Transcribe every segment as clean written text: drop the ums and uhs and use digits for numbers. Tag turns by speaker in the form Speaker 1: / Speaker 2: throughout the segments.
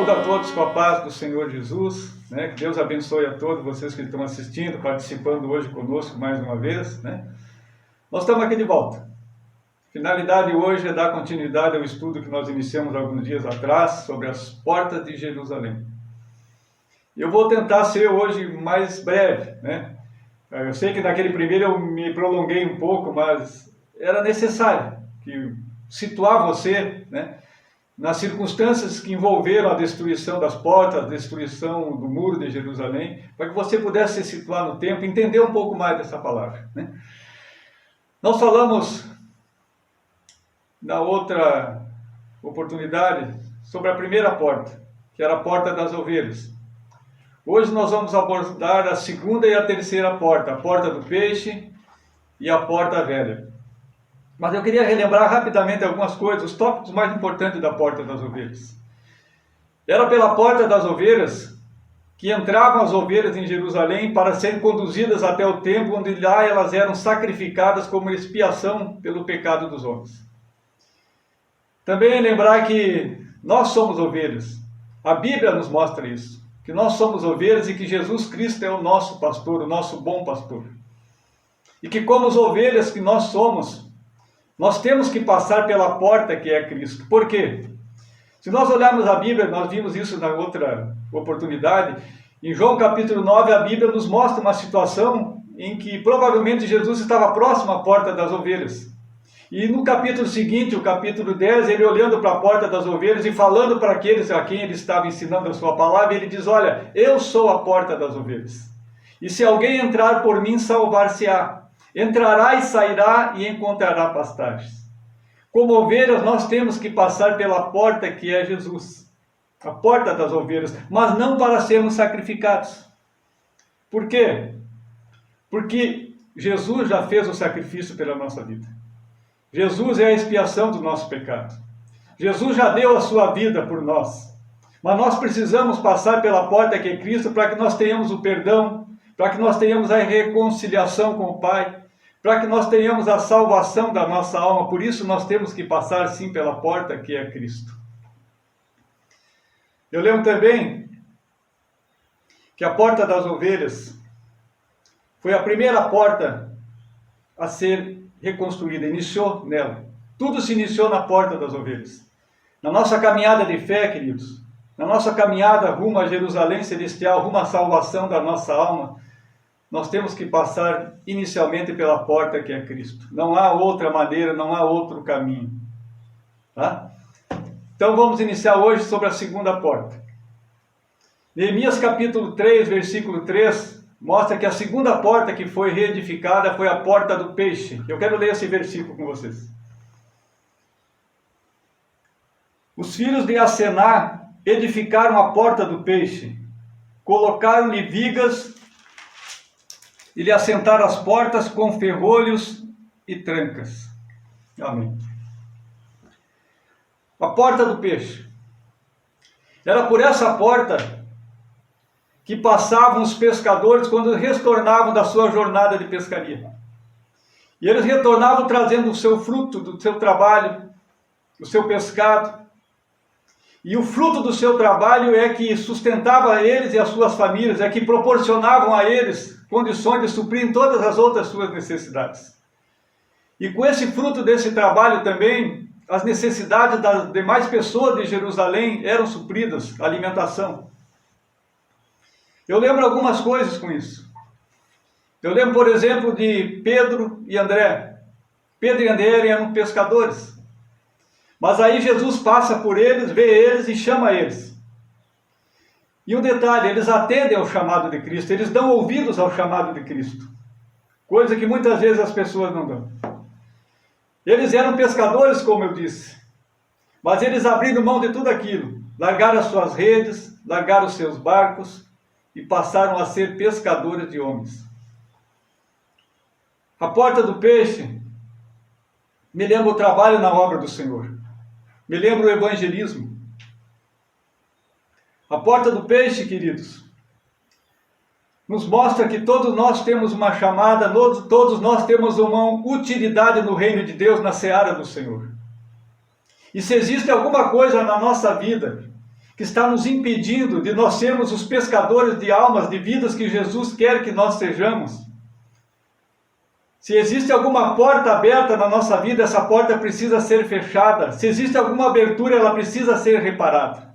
Speaker 1: Saúdo a todos com a paz do Senhor Jesus, né? Que Deus abençoe a todos vocês que estão assistindo, participando hoje conosco mais uma vez, né? Nós estamos aqui de volta. A finalidade hoje é dar continuidade ao estudo que nós iniciamos alguns dias atrás sobre as portas de Jerusalém. Eu vou tentar ser hoje mais breve, né? Eu sei que naquele primeiro eu me prolonguei um pouco, mas era necessário situar você, né, nas circunstâncias que envolveram a destruição das portas, a destruição do muro de Jerusalém, para que você pudesse se situar no tempo e entender um pouco mais dessa palavra, né? Nós falamos na outra oportunidade sobre a primeira porta, que era a porta das ovelhas. Hoje nós vamos abordar a segunda e a terceira porta, a porta do peixe e a porta velha. Mas eu queria relembrar rapidamente algumas coisas, os tópicos mais importantes da porta das ovelhas. Era pela porta das ovelhas que entravam as ovelhas em Jerusalém para serem conduzidas até o templo, onde lá elas eram sacrificadas como expiação pelo pecado dos homens. Também lembrar que nós somos ovelhas. A Bíblia nos mostra isso, que nós somos ovelhas e que Jesus Cristo é o nosso pastor, o nosso bom pastor. E que como as ovelhas que nós somos, nós temos que passar pela porta que é Cristo. Por quê? Se nós olharmos a Bíblia, nós vimos isso na outra oportunidade, em João capítulo 9, a Bíblia nos mostra uma situação em que provavelmente Jesus estava próximo à porta das ovelhas. E no capítulo seguinte, o capítulo 10, ele olhando para a porta das ovelhas e falando para aqueles a quem ele estava ensinando a sua palavra, ele diz: olha, eu sou a porta das ovelhas. E se alguém entrar por mim, salvar-se-á. Entrará e sairá e encontrará pastagens. Como ovelhas, nós temos que passar pela porta que é Jesus, a porta das ovelhas, mas não para sermos sacrificados. Por quê? Porque Jesus já fez o sacrifício pela nossa vida. Jesus é a expiação do nosso pecado. Jesus já deu a sua vida por nós. Mas nós precisamos passar pela porta que é Cristo para que nós tenhamos o perdão, para que nós tenhamos a reconciliação com o Pai, para que nós tenhamos a salvação da nossa alma. Por isso nós temos que passar sim pela porta que é Cristo. Eu lembro também que a porta das ovelhas foi a primeira porta a ser reconstruída, iniciou nela. Tudo se iniciou na porta das ovelhas. Na nossa caminhada de fé, queridos, na nossa caminhada rumo a Jerusalém Celestial, rumo à salvação da nossa alma, nós temos que passar inicialmente pela porta que é Cristo. Não há outra maneira, não há outro caminho. Tá? Então vamos iniciar hoje sobre a segunda porta. Neemias capítulo 3, versículo 3, mostra que a segunda porta que foi reedificada foi a porta do peixe. Eu quero ler esse versículo com vocês. Os filhos de Asená edificaram a porta do peixe, colocaram-lhe vigas e lhe assentaram as portas com ferrolhos e trancas. Amém. A porta do peixe. Era por essa porta que passavam os pescadores quando retornavam da sua jornada de pescaria. E eles retornavam trazendo o seu fruto do seu trabalho, o seu pescado. E o fruto do seu trabalho é que sustentava eles e as suas famílias, é que proporcionavam a eles condições de suprir todas as outras suas necessidades. E com esse fruto desse trabalho também, as necessidades das demais pessoas de Jerusalém eram supridas, a alimentação. Eu lembro algumas coisas com isso. Eu lembro, por exemplo, de Pedro e André. Pedro e André eram pescadores. Mas aí Jesus passa por eles, vê eles e chama eles. E um detalhe, eles atendem ao chamado de Cristo, eles dão ouvidos ao chamado de Cristo. Coisa que muitas vezes as pessoas não dão. Eles eram pescadores, como eu disse. Mas eles abriram mão de tudo aquilo. Largaram as suas redes, largaram os seus barcos e passaram a ser pescadores de homens. A porta do peixe me lembra o trabalho na obra do Senhor. Me lembra o evangelismo. A porta do peixe, queridos, nos mostra que todos nós temos uma chamada, todos nós temos uma utilidade no reino de Deus, na seara do Senhor. E se existe alguma coisa na nossa vida que está nos impedindo de nós sermos os pescadores de almas, de vidas que Jesus quer que nós sejamos. Se existe alguma porta aberta na nossa vida, essa porta precisa ser fechada. Se existe alguma abertura, ela precisa ser reparada.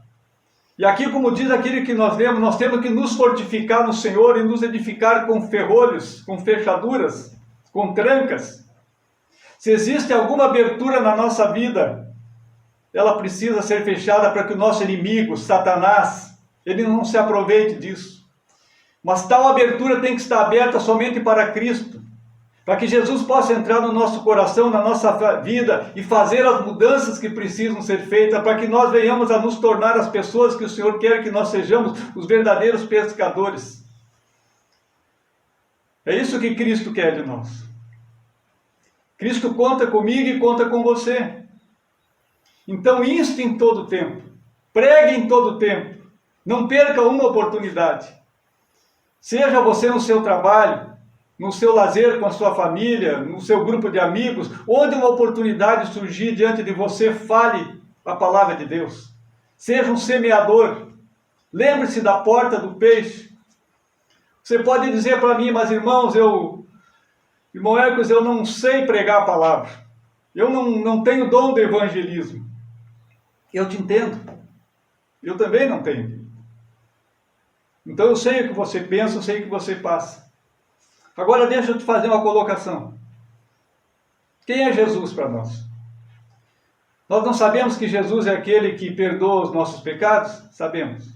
Speaker 1: E aqui, como diz aquilo que nós lemos, nós temos que nos fortificar no Senhor e nos edificar com ferrolhos, com fechaduras, com trancas. Se existe alguma abertura na nossa vida, ela precisa ser fechada para que o nosso inimigo, Satanás, ele não se aproveite disso. Mas tal abertura tem que estar aberta somente para Cristo, para que Jesus possa entrar no nosso coração, na nossa vida e fazer as mudanças que precisam ser feitas, para que nós venhamos a nos tornar as pessoas que o Senhor quer que nós sejamos, os verdadeiros pescadores. É isso que Cristo quer de nós. Cristo conta comigo e conta com você. Então inste em todo tempo, pregue em todo tempo, não perca uma oportunidade. Seja você no seu trabalho, no seu lazer com a sua família, no seu grupo de amigos, onde uma oportunidade surgir diante de você, fale a palavra de Deus. Seja um semeador. Lembre-se da porta do peixe. Você pode dizer para mim, mas irmãos, irmão Hércules, eu não sei pregar a palavra. Eu não tenho dom de evangelismo. Eu te entendo. Eu também não tenho. Então eu sei o que você pensa, eu sei o que você passa. Agora deixa eu te fazer uma colocação. Quem é Jesus para nós? Nós não sabemos que Jesus é aquele que perdoa os nossos pecados? Sabemos.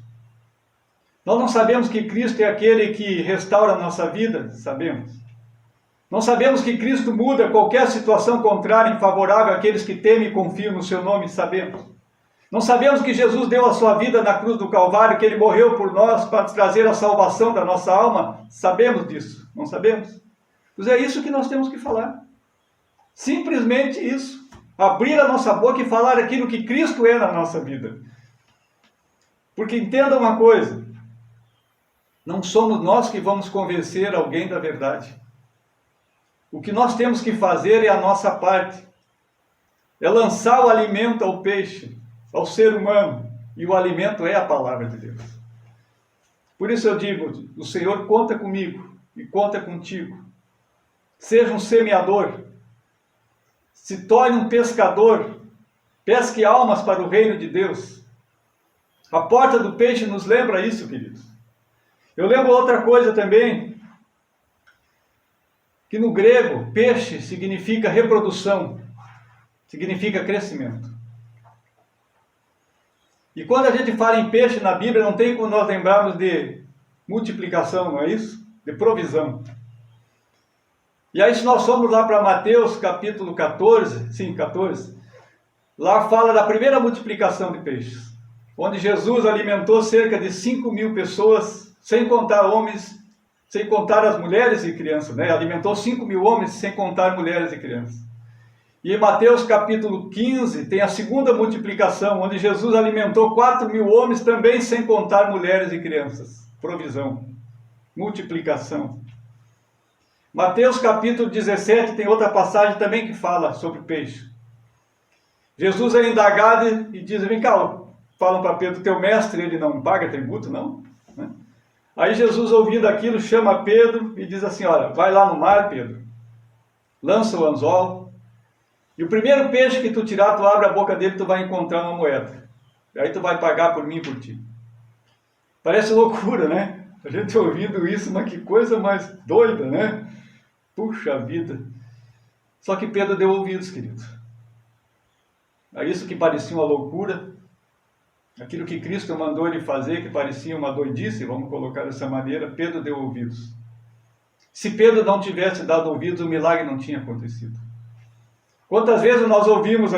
Speaker 1: Nós não sabemos que Cristo é aquele que restaura a nossa vida? Sabemos. Não sabemos que Cristo muda qualquer situação contrária em favorável àqueles que temem e confiam no seu nome? Sabemos. Não sabemos que Jesus deu a sua vida na cruz do Calvário, que ele morreu por nós para trazer a salvação da nossa alma? Sabemos disso, não sabemos? Pois é isso que nós temos que falar. Simplesmente isso. Abrir a nossa boca e falar aquilo que Cristo é na nossa vida. Porque entenda uma coisa, não somos nós que vamos convencer alguém da verdade. O que nós temos que fazer é a nossa parte. É lançar o alimento ao peixe, ao ser humano, e o alimento é a palavra de Deus. Por isso eu digo, o Senhor conta comigo e conta contigo. Seja um semeador, se torne um pescador, pesque almas para o reino de Deus. A porta do peixe nos lembra isso, queridos. Eu lembro outra coisa também, que no grego, peixe significa reprodução, significa crescimento. E quando a gente fala em peixe na Bíblia, não tem como nós lembrarmos de multiplicação, não é isso? De provisão. E aí se nós formos lá para Mateus capítulo 14, 14, lá fala da primeira multiplicação de peixes, onde Jesus alimentou cerca de 5.000 pessoas, sem contar homens, sem contar as mulheres e crianças, né? Alimentou 5.000 homens, sem contar mulheres e crianças. E em Mateus capítulo 15 tem a segunda multiplicação, onde Jesus alimentou 4.000 homens, também sem contar mulheres e crianças. Provisão, multiplicação. Mateus capítulo 17 tem outra passagem também que fala sobre peixe. Jesus é indagado e diz, vem cá, falam para Pedro, teu mestre, ele não paga tributo, não? Aí Jesus, ouvindo aquilo, chama Pedro e diz assim, olha, vai lá no mar, Pedro, lança o anzol, e o primeiro peixe que tu tirar, tu abre a boca dele, tu vai encontrar uma moeda. E aí tu vai pagar por mim e por ti. Parece loucura, né? A gente ouvindo isso, mas que coisa mais doida, né? Puxa vida. Só que Pedro deu ouvidos, queridos. A isso que parecia uma loucura, aquilo que Cristo mandou ele fazer, que parecia uma doidice, vamos colocar dessa maneira, Pedro deu ouvidos. Se Pedro não tivesse dado ouvidos, o milagre não tinha acontecido. Quantas vezes nós ouvimos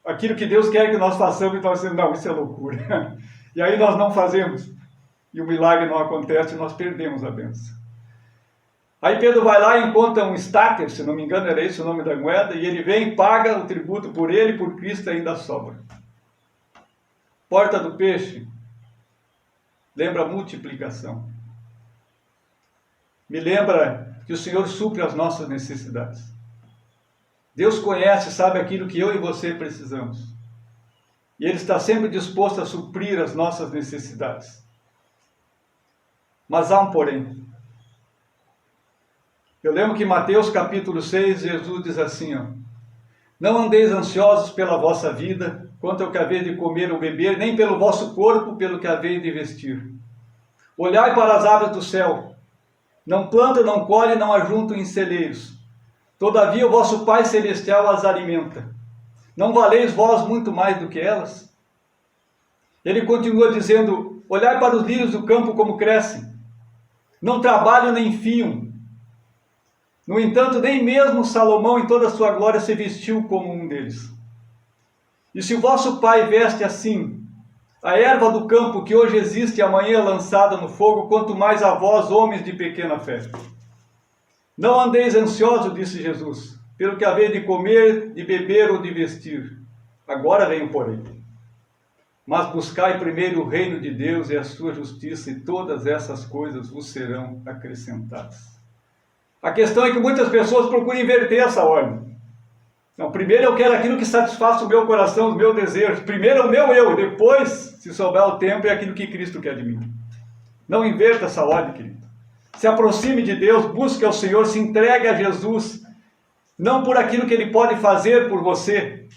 Speaker 1: aquilo que Deus quer que nós façamos e nós dizemos, não, isso é loucura. E aí nós não fazemos. E o milagre não acontece e nós perdemos a bênção. Aí Pedro vai lá e encontra um estáter, se não me engano era esse o nome da moeda, e ele vem e paga o tributo por ele e por Cristo ainda sobra. Porta do peixe, lembra a multiplicação. Me lembra que o Senhor supre as nossas necessidades. Deus conhece, sabe aquilo que eu e você precisamos. E Ele está sempre disposto a suprir as nossas necessidades. Mas há um porém. Eu lembro que em Mateus capítulo 6, Jesus diz assim, ó, não andeis ansiosos pela vossa vida, quanto ao que haveis de comer ou beber, nem pelo vosso corpo, pelo que haveis de vestir. Olhai para as aves do céu, não plantam, não colhem, não ajuntam em celeiros. Todavia o vosso Pai Celestial as alimenta. Não valeis vós muito mais do que elas? Ele continua dizendo, olhai para os lírios do campo como crescem. Não trabalham nem fiam. No entanto, nem mesmo Salomão em toda a sua glória se vestiu como um deles. E se o vosso Pai veste assim a erva do campo que hoje existe e amanhã é lançada no fogo, quanto mais a vós, homens de pequena fé. Não andeis ansiosos, disse Jesus, pelo que haveis de comer, de beber ou de vestir. Agora vem o porém. Mas buscai primeiro o reino de Deus e a sua justiça, e todas essas coisas vos serão acrescentadas. A questão é que muitas pessoas procuram inverter essa ordem. Não, primeiro eu quero aquilo que satisfaça o meu coração, os meus desejos. Primeiro é o meu eu, depois, se sobrar o tempo, é aquilo que Cristo quer de mim. Não inverta essa ordem, querido. Se aproxime de Deus, busque ao Senhor, se entregue a Jesus, não por aquilo que Ele pode fazer por você,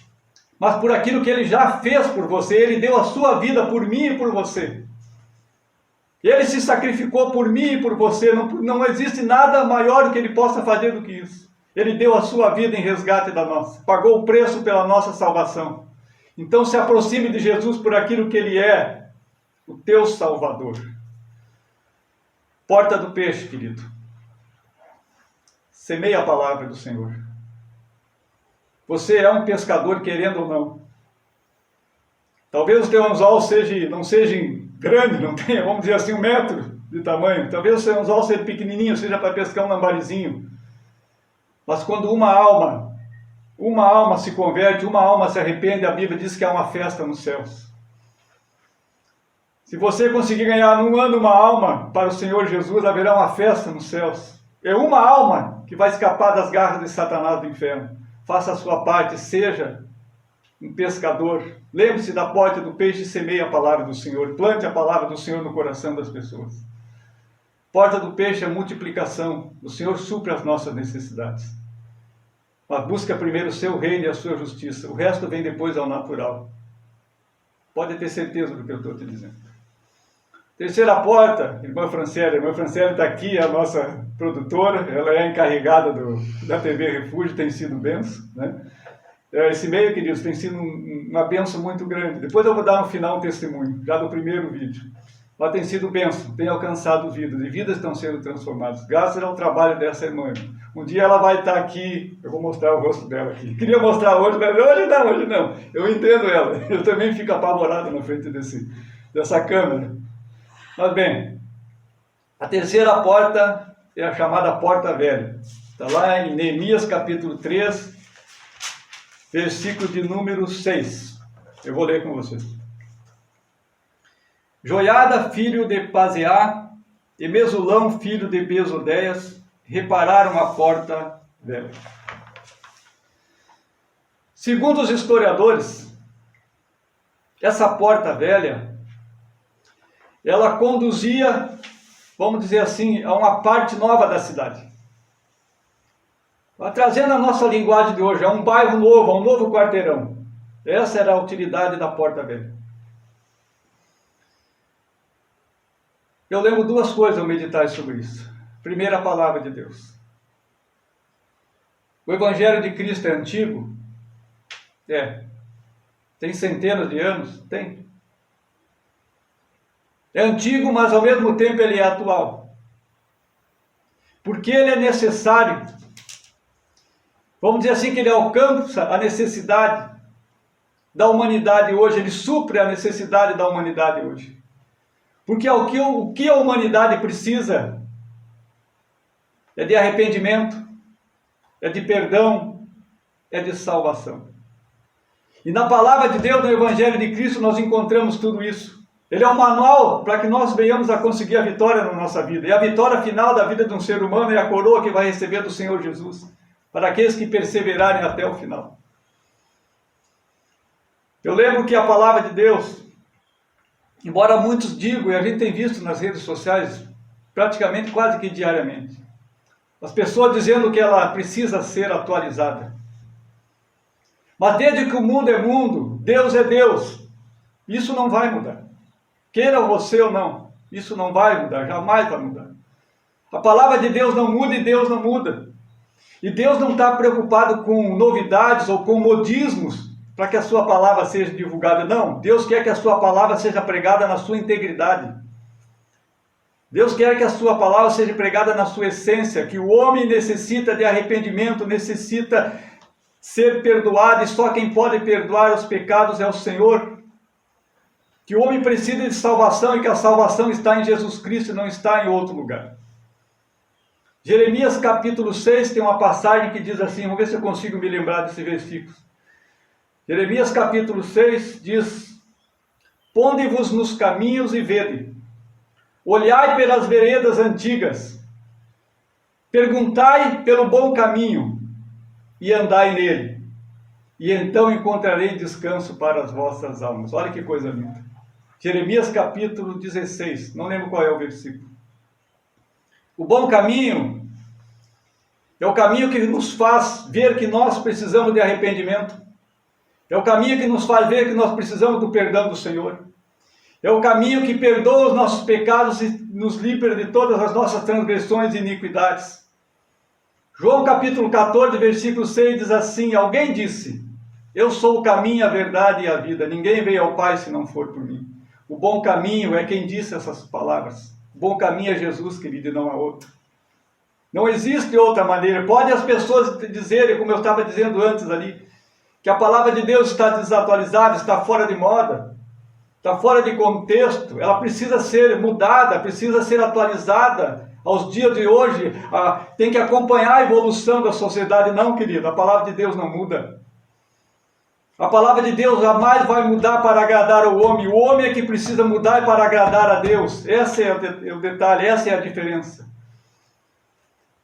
Speaker 1: mas por aquilo que Ele já fez por você. Ele deu a sua vida por mim e por você. Ele se sacrificou por mim e por você. Não existe nada maior que Ele possa fazer do que isso. Ele deu a sua vida em resgate da nossa. Pagou o preço pela nossa salvação. Então se aproxime de Jesus por aquilo que Ele é. O teu Salvador. Porta do peixe, querido. Semeie a palavra do Senhor. Você é um pescador, querendo ou não. Talvez o teu anzol não seja grande, não tenha, vamos dizer assim, 1 metro de tamanho. Talvez o seu anzol seja pequenininho, seja para pescar um lambarizinho. Mas quando uma alma se converte, uma alma se arrepende, a Bíblia diz que há uma festa nos céus. Se você conseguir ganhar num ano uma alma para o Senhor Jesus, haverá uma festa nos céus. É uma alma que vai escapar das garras de Satanás do inferno. Faça a sua parte, seja um pescador. Lembre-se da porta do peixe e semeie a palavra do Senhor. Plante a palavra do Senhor no coração das pessoas. Porta do peixe é multiplicação. O Senhor supre as nossas necessidades. Mas busca primeiro o seu reino e a sua justiça. O resto vem depois ao natural. Pode ter certeza do que eu estou te dizendo. Terceira porta, irmã Franciele. A irmã Franciele está aqui, é a nossa produtora. Ela é a encarregada da TV Refúgio, tem sido benção, né? Esse meio, queridos, tem sido uma benção muito grande. Depois eu vou dar no final um testemunho, já do primeiro vídeo. Ela tem sido benção, tem alcançado vidas, e vidas estão sendo transformadas, graças ao trabalho dessa irmã. Um dia ela vai estar aqui, eu vou mostrar o rosto dela aqui. Queria mostrar hoje, mas hoje não. Eu entendo ela, eu também fico apavorado na frente dessa câmera. Mas bem, a terceira porta é a chamada porta velha. Está lá em Neemias capítulo 3, versículo de número 6. Eu vou ler com vocês. Joiada, filho de Paseá, e Mesulão, filho de Besodeias, repararam a porta velha. Segundo os historiadores, essa porta velha, ela conduzia, vamos dizer assim, a uma parte nova da cidade. Trazendo a nossa linguagem de hoje, a um bairro novo, a um novo quarteirão. Essa era a utilidade da porta velha. Eu lembro duas coisas ao meditar sobre isso. Primeiro, a palavra de Deus. O Evangelho de Cristo é antigo? É. Tem centenas de anos? Tem. É antigo, mas ao mesmo tempo ele é atual. Porque ele é necessário. Vamos dizer assim, que ele alcança a necessidade da humanidade hoje, ele supre a necessidade da humanidade hoje. Porque o que a humanidade precisa é de arrependimento, é de perdão, é de salvação. E na palavra de Deus, no Evangelho de Cristo, nós encontramos tudo isso. Ele é um manual para que nós venhamos a conseguir a vitória na nossa vida. E a vitória final da vida de um ser humano é a coroa que vai receber do Senhor Jesus, para aqueles que perseverarem até o final. Eu lembro que a palavra de Deus, embora muitos digam, e a gente tem visto nas redes sociais, praticamente quase que diariamente, as pessoas dizendo que ela precisa ser atualizada. Mas desde que o mundo é mundo, Deus é Deus. Isso não vai mudar. Queira você ou não, isso não vai mudar, jamais vai mudar. A palavra de Deus não muda e Deus não muda. E Deus não está preocupado com novidades ou com modismos para que a sua palavra seja divulgada. Não, Deus quer que a sua palavra seja pregada na sua integridade. Deus quer que a sua palavra seja pregada na sua essência, que o homem necessita de arrependimento, necessita ser perdoado, e só quem pode perdoar os pecados é o Senhor. Que o homem precisa de salvação e que a salvação está em Jesus Cristo e não está em outro lugar. Jeremias capítulo 6 tem uma passagem que diz assim, vamos ver se eu consigo me lembrar desse versículo. Jeremias capítulo 6 diz: Ponde-vos nos caminhos e vede, olhai pelas veredas antigas, perguntai pelo bom caminho e andai nele, e então encontrarei descanso para as vossas almas. Olha que coisa linda. Jeremias capítulo 16, não lembro qual é o versículo. O bom caminho é o caminho que nos faz ver que nós precisamos de arrependimento. É o caminho que nos faz ver que nós precisamos do perdão do Senhor. É o caminho que perdoa os nossos pecados e nos livra de todas as nossas transgressões e iniquidades. João capítulo 14, versículo 6 diz assim: Alguém disse, eu sou o caminho, a verdade e a vida. Ninguém veio ao Pai se não for por mim. O bom caminho é quem disse essas palavras. O bom caminho é Jesus, querido, e não há outro. Não existe outra maneira. Pode as pessoas dizerem, como eu estava dizendo antes ali, que a palavra de Deus está desatualizada, está fora de moda, está fora de contexto. Ela precisa ser mudada, precisa ser atualizada aos dias de hoje. Tem que acompanhar a evolução da sociedade. Não, querido, a palavra de Deus não muda. A palavra de Deus jamais vai mudar para agradar o homem. O homem é que precisa mudar para agradar a Deus. Esse é o detalhe, essa é a diferença.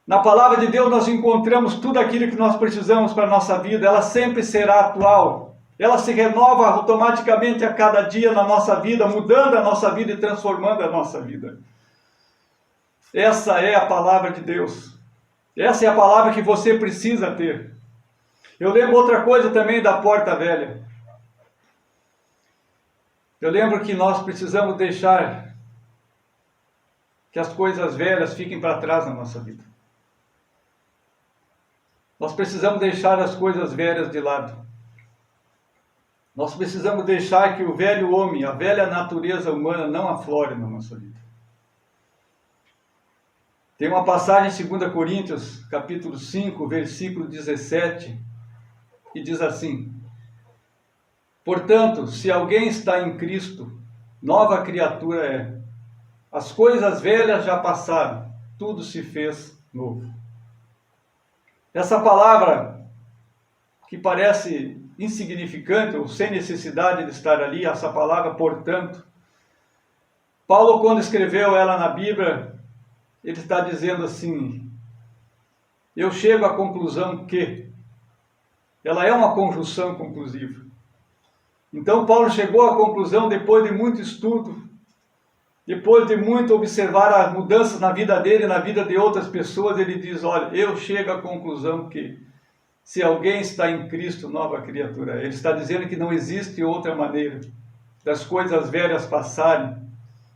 Speaker 1: Na palavra de Deus nós encontramos tudo aquilo que nós precisamos para a nossa vida. Ela sempre será atual. Ela se renova automaticamente a cada dia na nossa vida, mudando a nossa vida e transformando a nossa vida. Essa é a palavra de Deus. Essa é a palavra que você precisa ter. Eu lembro outra coisa também da porta velha. Eu lembro que nós precisamos deixar que as coisas velhas fiquem para trás na nossa vida. Nós precisamos deixar as coisas velhas de lado. Nós precisamos deixar que o velho homem, a velha natureza humana não aflore na nossa vida. Tem uma passagem em 2 Coríntios, capítulo 5, versículo 17, que diz assim: Portanto, se alguém está em Cristo, nova criatura é. As coisas velhas já passaram, tudo se fez novo. Essa palavra, que parece insignificante ou sem necessidade de estar ali, essa palavra, portanto, Paulo, quando escreveu ela na Bíblia, ele está dizendo assim: eu chego à conclusão que ela é uma conjunção conclusiva. Então Paulo chegou à conclusão, depois de muito estudo, depois de muito observar as mudanças na vida dele e na vida de outras pessoas, ele diz: olha, eu chego à conclusão que se alguém está em Cristo, nova criatura. Ele está dizendo que não existe outra maneira das coisas velhas passarem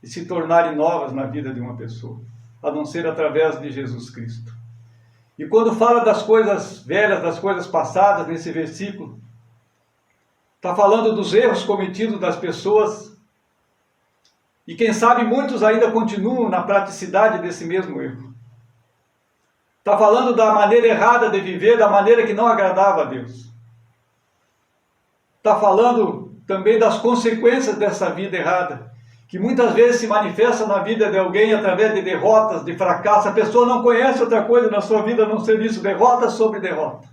Speaker 1: e se tornarem novas na vida de uma pessoa, a não ser através de Jesus Cristo. E quando fala das coisas velhas, das coisas passadas, nesse versículo, está falando dos erros cometidos das pessoas, e quem sabe muitos ainda continuam na praticidade desse mesmo erro. Está falando da maneira errada de viver, da maneira que não agradava a Deus. Está falando também das consequências dessa vida errada, que muitas vezes se manifesta na vida de alguém através de derrotas, de fracasso. A pessoa não conhece outra coisa na sua vida a não ser isso, derrota sobre derrota.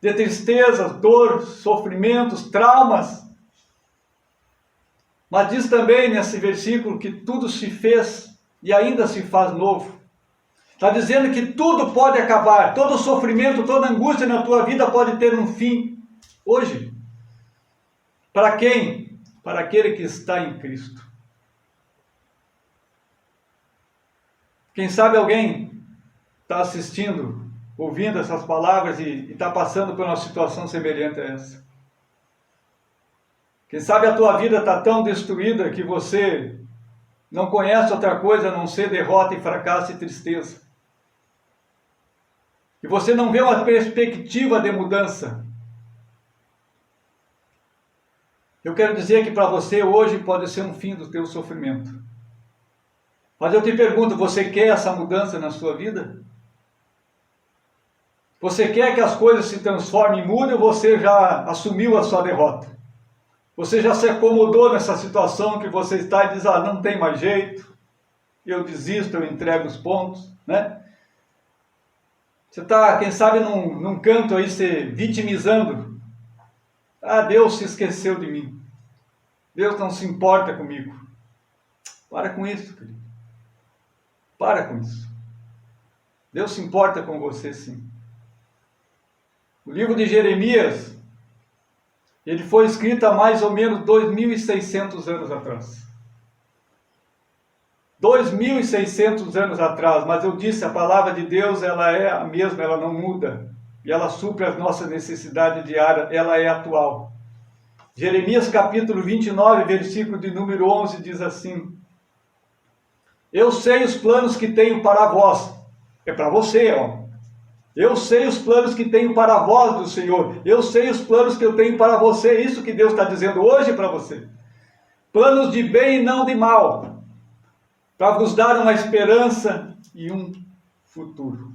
Speaker 1: De tristeza, dor, sofrimentos, traumas. Mas diz também nesse versículo que tudo se fez e ainda se faz novo. Está dizendo que tudo pode acabar, todo sofrimento, toda angústia na tua vida pode ter um fim hoje. Para quem? Para aquele que está em Cristo. Quem sabe alguém está assistindo, ouvindo essas palavras e está passando por uma situação semelhante a essa. Quem sabe a tua vida está tão destruída que você não conhece outra coisa a não ser derrota e fracasso e tristeza. Que você não vê uma perspectiva de mudança. Eu quero dizer que para você hoje pode ser um fim do teu sofrimento. Mas eu te pergunto, você quer essa mudança na sua vida? Você quer que as coisas se transformem e mudem ou você já assumiu a sua derrota? Você já se acomodou nessa situação que você está e diz, não tem mais jeito, eu desisto, eu entrego os pontos, né? Você está, quem sabe, num canto aí se vitimizando. Deus se esqueceu de mim. Deus não se importa comigo. Para com isso, querido. Para com isso. Deus se importa com você, sim. O livro de Jeremias, ele foi escrito há mais ou menos 2.600 anos atrás. 2.600 anos atrás, mas eu disse, a palavra de Deus, ela é a mesma, ela não muda. E ela supre as nossas necessidades diárias, ela é atual. Jeremias capítulo 29, versículo de número 11, diz assim: eu sei os planos que tenho para vós. É para você, ó. Eu sei os planos que tenho para vós do Senhor. Eu sei os planos que eu tenho para você. Isso que Deus está dizendo hoje para você. Planos de bem e não de mal, para vos dar uma esperança e um futuro.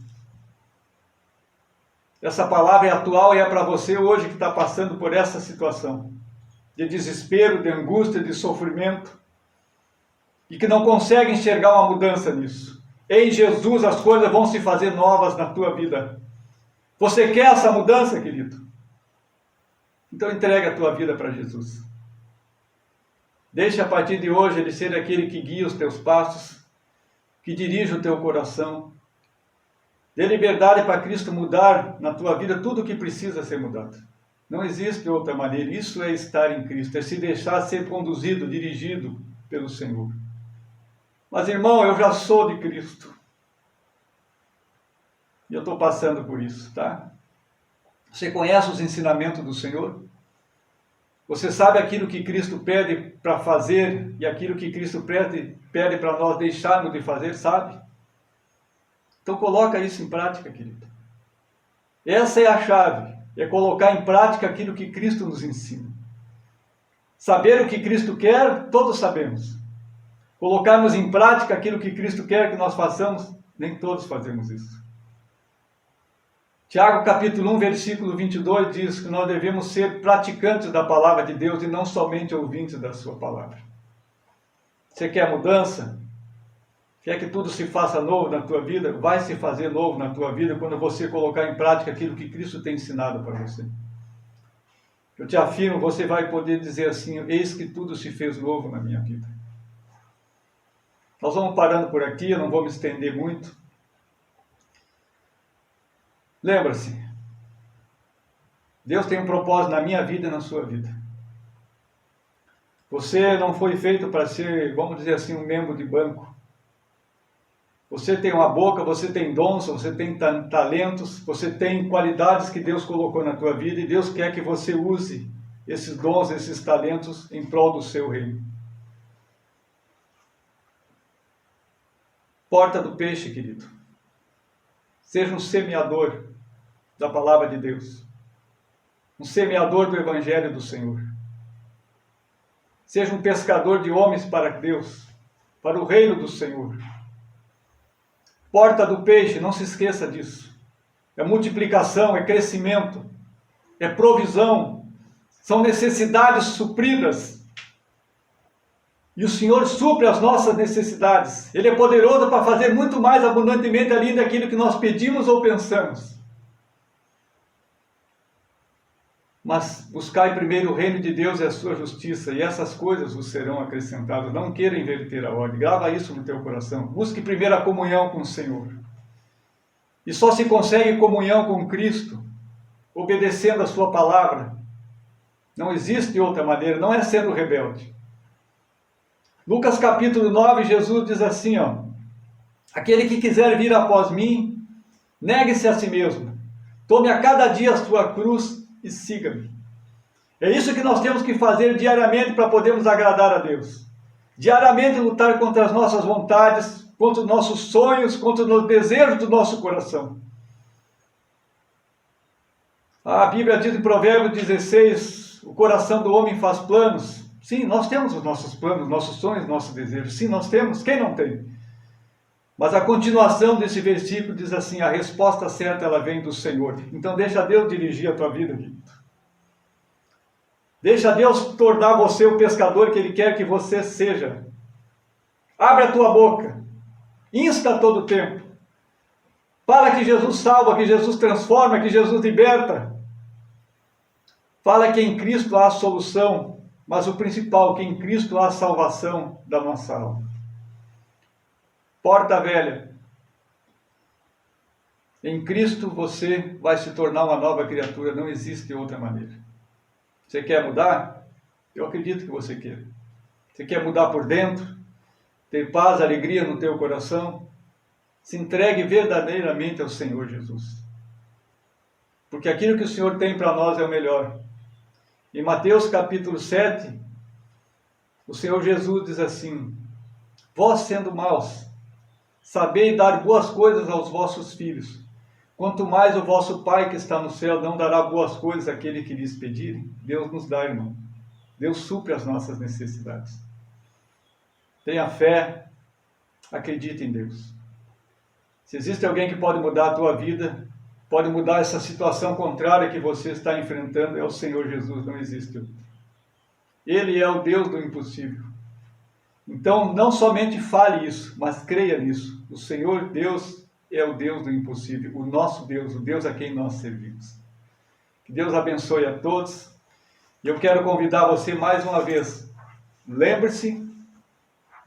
Speaker 1: Essa palavra é atual e é para você hoje que está passando por essa situação de desespero, de angústia, de sofrimento, e que não consegue enxergar uma mudança nisso. Em Jesus as coisas vão se fazer novas na tua vida. Você quer essa mudança, querido? Então entrega a tua vida para Jesus. Deixa a partir de hoje Ele ser aquele que guia os teus passos, que dirige o teu coração. Dê liberdade para Cristo mudar na tua vida tudo o que precisa ser mudado. Não existe outra maneira. Isso é estar em Cristo, é se deixar ser conduzido, dirigido pelo Senhor. Mas, irmão, eu já sou de Cristo. E eu estou passando por isso, tá? Você conhece os ensinamentos do Senhor? Você sabe aquilo que Cristo pede para fazer e aquilo que Cristo pede para nós deixarmos de fazer, sabe? Então coloca isso em prática, querido. Essa é a chave, é colocar em prática aquilo que Cristo nos ensina. Saber o que Cristo quer, todos sabemos. Colocarmos em prática aquilo que Cristo quer que nós façamos, nem todos fazemos isso. Tiago capítulo 1, versículo 22 diz que nós devemos ser praticantes da palavra de Deus e não somente ouvintes da sua palavra. Você quer mudança? Quer que tudo se faça novo na tua vida? Vai se fazer novo na tua vida quando você colocar em prática aquilo que Cristo tem ensinado para você. Eu te afirmo, você vai poder dizer assim, eis que tudo se fez novo na minha vida. Nós vamos parando por aqui, eu não vou me estender muito. Lembra-se, Deus tem um propósito na minha vida e na sua vida. Você não foi feito para ser, vamos dizer assim, um membro de banco. Você tem uma boca, você tem dons, você tem talentos, você tem qualidades que Deus colocou na tua vida e Deus quer que você use esses dons, esses talentos em prol do seu reino. Porta do peixe, querido. Seja um semeador da palavra de Deus. Um semeador do Evangelho do Senhor. Seja um pescador de homens para Deus, para o reino do Senhor. Porta do peixe, não se esqueça disso. É multiplicação, é crescimento, é provisão, são necessidades supridas. E o Senhor supre as nossas necessidades. Ele é poderoso para fazer muito mais abundantemente além daquilo que nós pedimos ou pensamos. Mas buscai primeiro o reino de Deus e a sua justiça, e essas coisas vos serão acrescentadas. Não queira inverter a ordem. Grava isso no teu coração. Busque primeiro a comunhão com o Senhor. E só se consegue comunhão com Cristo obedecendo a sua palavra, Não existe outra maneira, não é sendo rebelde. Lucas capítulo 9, Jesus diz assim, ó, aquele que quiser vir após mim, negue-se a si mesmo, tome a cada dia a sua cruz e siga-me. É isso que nós temos que fazer diariamente para podermos agradar a Deus. Diariamente lutar contra as nossas vontades, contra os nossos sonhos, contra os desejos do nosso coração. A Bíblia diz em Provérbios 16, o coração do homem faz planos. Sim, nós temos os nossos planos, nossos sonhos, nossos desejos. Sim, nós temos. Quem não tem? Mas a continuação desse versículo diz assim, a resposta certa ela vem do Senhor. Então deixa Deus dirigir a tua vida, querido. Deixa Deus tornar você o pescador que Ele quer que você seja. Abre a tua boca. Insta todo o tempo. Fala que Jesus salva, que Jesus transforma, que Jesus liberta. Fala que em Cristo há solução, mas o principal, que em Cristo há salvação da nossa alma. Porta velha. Em Cristo você vai se tornar uma nova criatura, não existe outra maneira. Você quer mudar? Eu acredito que você quer. Você quer mudar por dentro? Ter paz, alegria no teu coração? Se entregue verdadeiramente ao Senhor Jesus. Porque aquilo que o Senhor tem para nós é o melhor. Em Mateus capítulo 7, o Senhor Jesus diz assim, vós sendo maus, sabei dar boas coisas aos vossos filhos, quanto mais o vosso Pai que está no céu não dará boas coisas àquele que lhes pedirem. Deus nos dá, irmão. Deus supre as nossas necessidades. Tenha fé, acredite em Deus. Se existe alguém que pode mudar a tua vida, pode mudar essa situação contrária que você está enfrentando, é o Senhor Jesus, não existe outro. Ele é o Deus do impossível. Então, não somente fale isso, mas creia nisso. O Senhor Deus é o Deus do impossível, o nosso Deus, o Deus a quem nós servimos. Que Deus abençoe a todos. E eu quero convidar você mais uma vez. Lembre-se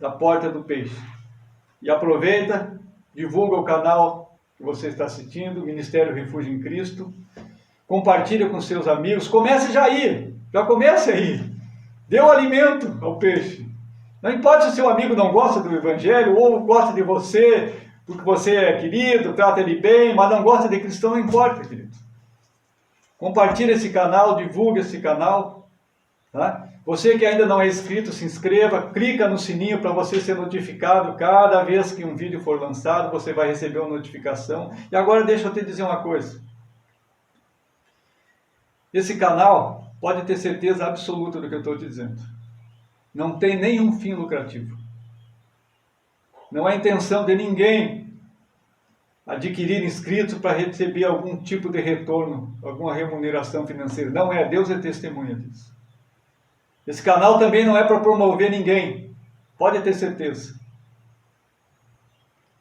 Speaker 1: da Porta do Peixe. E aproveita, divulga o canal que você está assistindo, Ministério Refúgio em Cristo. Compartilha com seus amigos. Comece já aí. Já comece aí. Dê o alimento ao peixe. Não importa se o seu amigo não gosta do Evangelho ou gosta de você porque você é querido, trata ele bem, mas não gosta de cristão, não importa, querido. Compartilhe esse canal, divulgue esse canal. Tá? Você que ainda não é inscrito, se inscreva, clica no sininho para você ser notificado. Cada vez que um vídeo for lançado, você vai receber uma notificação. E agora deixa eu te dizer uma coisa. Esse canal, pode ter certeza absoluta do que eu estou te dizendo. Não tem nenhum fim lucrativo. Não é intenção de ninguém adquirir inscritos para receber algum tipo de retorno, alguma remuneração financeira. Não é, Deus é testemunha disso. Esse canal também não é para promover ninguém, pode ter certeza.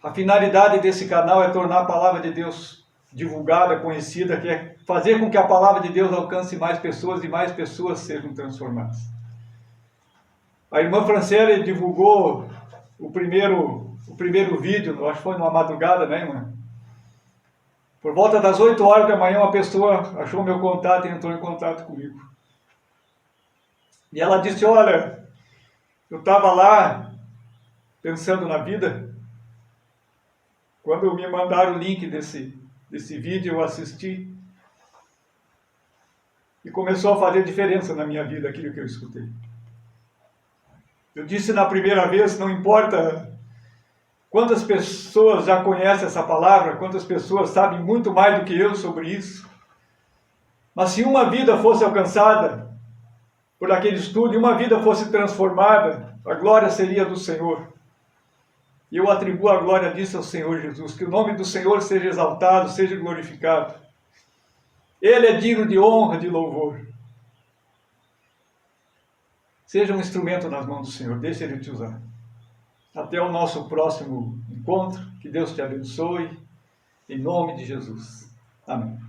Speaker 1: A finalidade desse canal é tornar a palavra de Deus divulgada, conhecida, que é fazer com que a palavra de Deus alcance mais pessoas e mais pessoas sejam transformadas. A irmã Franciele divulgou o primeiro vídeo, acho que foi numa madrugada, né, irmã? Por volta das 8 horas da manhã, uma pessoa achou meu contato e entrou em contato comigo. E ela disse, olha, eu estava lá pensando na vida, quando me mandaram o link desse vídeo, eu assisti, e começou a fazer diferença na minha vida aquilo que eu escutei. Eu disse na primeira vez, não importa quantas pessoas já conhecem essa palavra, quantas pessoas sabem muito mais do que eu sobre isso, mas se uma vida fosse alcançada por aquele estudo e uma vida fosse transformada, a glória seria do Senhor. E eu atribuo a glória disso ao Senhor Jesus, que o nome do Senhor seja exaltado, seja glorificado. Ele é digno de honra, de louvor. Seja um instrumento nas mãos do Senhor, deixe Ele te usar. Até o nosso próximo encontro, que Deus te abençoe, em nome de Jesus. Amém.